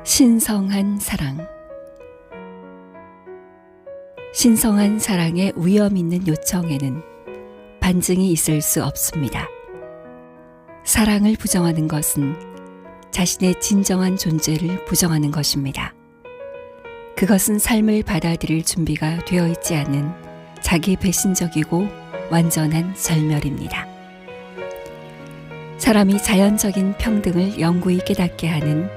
신성한 사랑. 신성한 사랑의 위험 있는 요청에는 반증이 있을 수 없습니다. 사랑을 부정하는 것은 자신의 진정한 존재를 부정하는 것입니다. 그것은 삶을 받아들일 준비가 되어 있지 않은 자기 배신적이고 완전한 절멸입니다. 사람이 자연적인 평등을 영구히 깨닫게 하는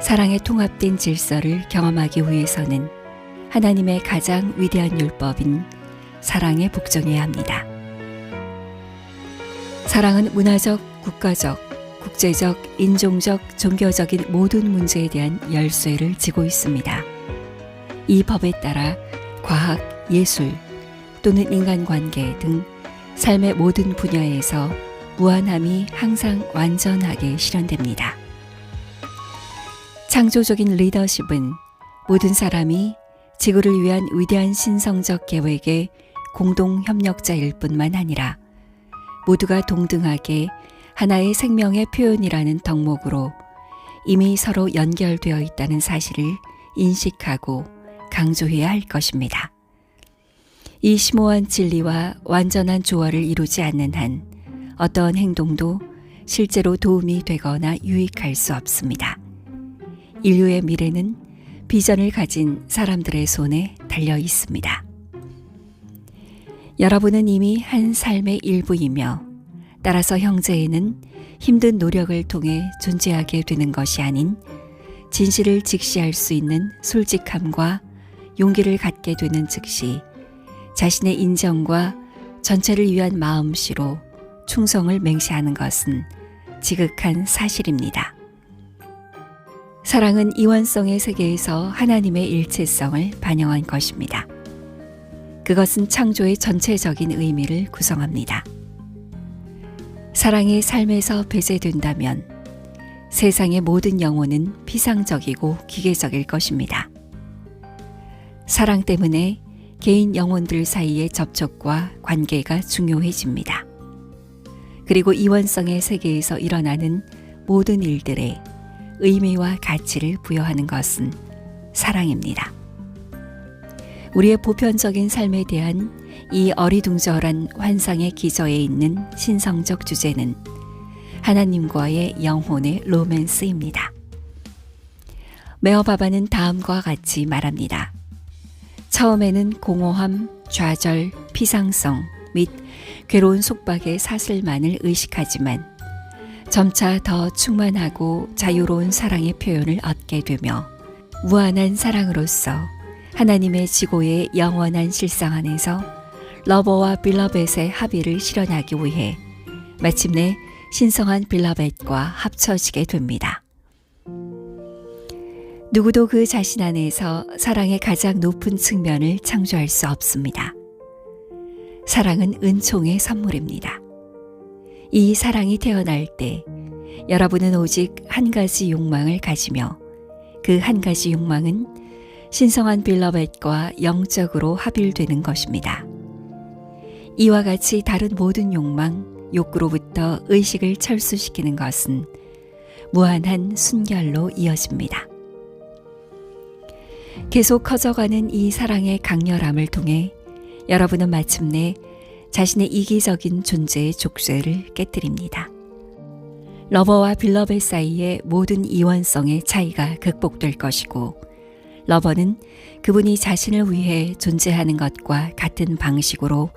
사랑의 통합된 질서를 경험하기 위해서는 하나님의 가장 위대한 율법인 사랑에 복종해야 합니다. 사랑은 문화적, 국가적, 국제적, 인종적, 종교적인 모든 문제에 대한 열쇠를 쥐고 있습니다. 이 법에 따라 과학, 예술 또는 인간관계 등 삶의 모든 분야에서 무한함이 항상 완전하게 실현됩니다. 창조적인 리더십은 모든 사람이 지구를 위한 위대한 신성적 계획의 공동 협력자일 뿐만 아니라 모두가 동등하게 하나의 생명의 표현이라는 덕목으로 이미 서로 연결되어 있다는 사실을 인식하고 강조해야 할 것입니다. 이 심오한 진리와 완전한 조화를 이루지 않는 한 어떠한 행동도 실제로 도움이 되거나 유익할 수 없습니다. 인류의 미래는 비전을 가진 사람들의 손에 달려 있습니다. 여러분은 이미 한 삶의 일부이며 따라서 형제에는 힘든 노력을 통해 존재하게 되는 것이 아닌 진실을 직시할 수 있는 솔직함과 용기를 갖게 되는 즉시 자신의 인정과 전체를 위한 마음씨로 충성을 맹세하는 것은 지극한 사실입니다. 사랑은 이원성의 세계에서 하나님의 일체성을 반영한 것입니다. 그것은 창조의 전체적인 의미를 구성합니다. 사랑이 삶에서 배제된다면 세상의 모든 영혼은 피상적이고 기계적일 것입니다. 사랑 때문에 개인 영혼들 사이의 접촉과 관계가 중요해집니다. 그리고 이원성의 세계에서 일어나는 모든 일들에 의미와 가치를 부여하는 것은 사랑입니다. 우리의 보편적인 삶에 대한 이 어리둥절한 환상의 기저에 있는 신성적 주제는 하나님과의 영혼의 로맨스입니다. 메어바바는 다음과 같이 말합니다. 처음에는 공허함, 좌절, 피상성 및 괴로운 속박의 사슬만을 의식하지만 점차 더 충만하고 자유로운 사랑의 표현을 얻게 되며 무한한 사랑으로서 하나님의 지고의 영원한 실상 안에서 러버와 빌러벳의 합의를 실현하기 위해 마침내 신성한 빌러벳과 합쳐지게 됩니다. 누구도 그 자신 안에서 사랑의 가장 높은 측면을 창조할 수 없습니다. 사랑은 은총의 선물입니다. 이 사랑이 태어날 때 여러분은 오직 한 가지 욕망을 가지며 그 한 가지 욕망은 신성한 빌러벳과 영적으로 합일되는 것입니다. 이와 같이 다른 모든 욕망, 욕구로부터 의식을 철수시키는 것은 무한한 순결로 이어집니다. 계속 커져가는 이 사랑의 강렬함을 통해 여러분은 마침내 자신의 이기적인 존재의 족쇄를 깨뜨립니다. 러버와 빌러벳 사이의 모든 이원성의 차이가 극복될 것이고 러버는 그분이 자신을 위해 존재하는 것과 같은 방식으로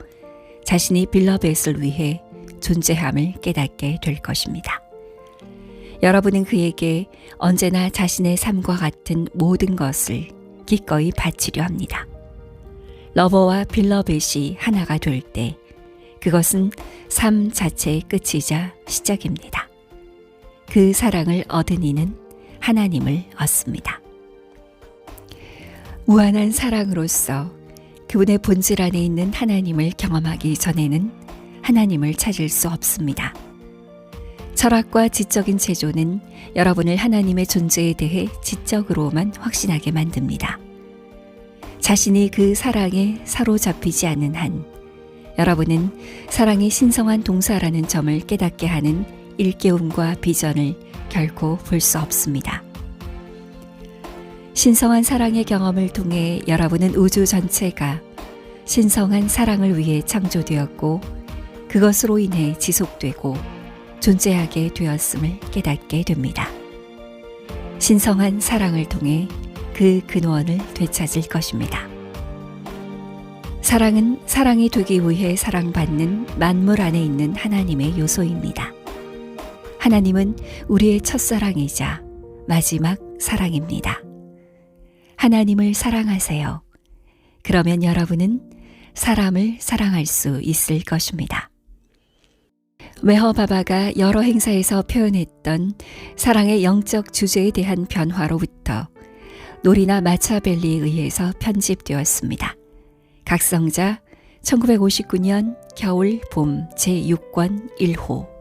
자신이 빌러벳을 위해 존재함을 깨닫게 될 것입니다. 여러분은 그에게 언제나 자신의 삶과 같은 모든 것을 기꺼이 바치려 합니다. 러버와 빌러벳이 하나가 될 때 그것은 삶 자체의 끝이자 시작입니다. 그 사랑을 얻은 이는 하나님을 얻습니다. 무한한 사랑으로서 그분의 본질 안에 있는 하나님을 경험하기 전에는 하나님을 찾을 수 없습니다. 철학과 지적인 체조는 여러분을 하나님의 존재에 대해 지적으로만 확신하게 만듭니다. 자신이 그 사랑에 사로잡히지 않는 한 여러분은 사랑이 신성한 동사라는 점을 깨닫게 하는 일깨움과 비전을 결코 볼 수 없습니다. 신성한 사랑의 경험을 통해 여러분은 우주 전체가 신성한 사랑을 위해 창조되었고 그것으로 인해 지속되고 존재하게 되었음을 깨닫게 됩니다. 신성한 사랑을 통해 그 근원을 되찾을 것입니다. 사랑은 사랑이 되기 위해 사랑받는 만물 안에 있는 하나님의 요소입니다. 하나님은 우리의 첫사랑이자 마지막 사랑입니다. 하나님을 사랑하세요. 그러면 여러분은 사람을 사랑할 수 있을 것입니다. 웨허바바가 여러 행사에서 표현했던 사랑의 영적 주제에 대한 변화로부터 노리나 마차벨리에 의해서 편집되었습니다. 각성자 1959년 겨울 봄 제6권 1호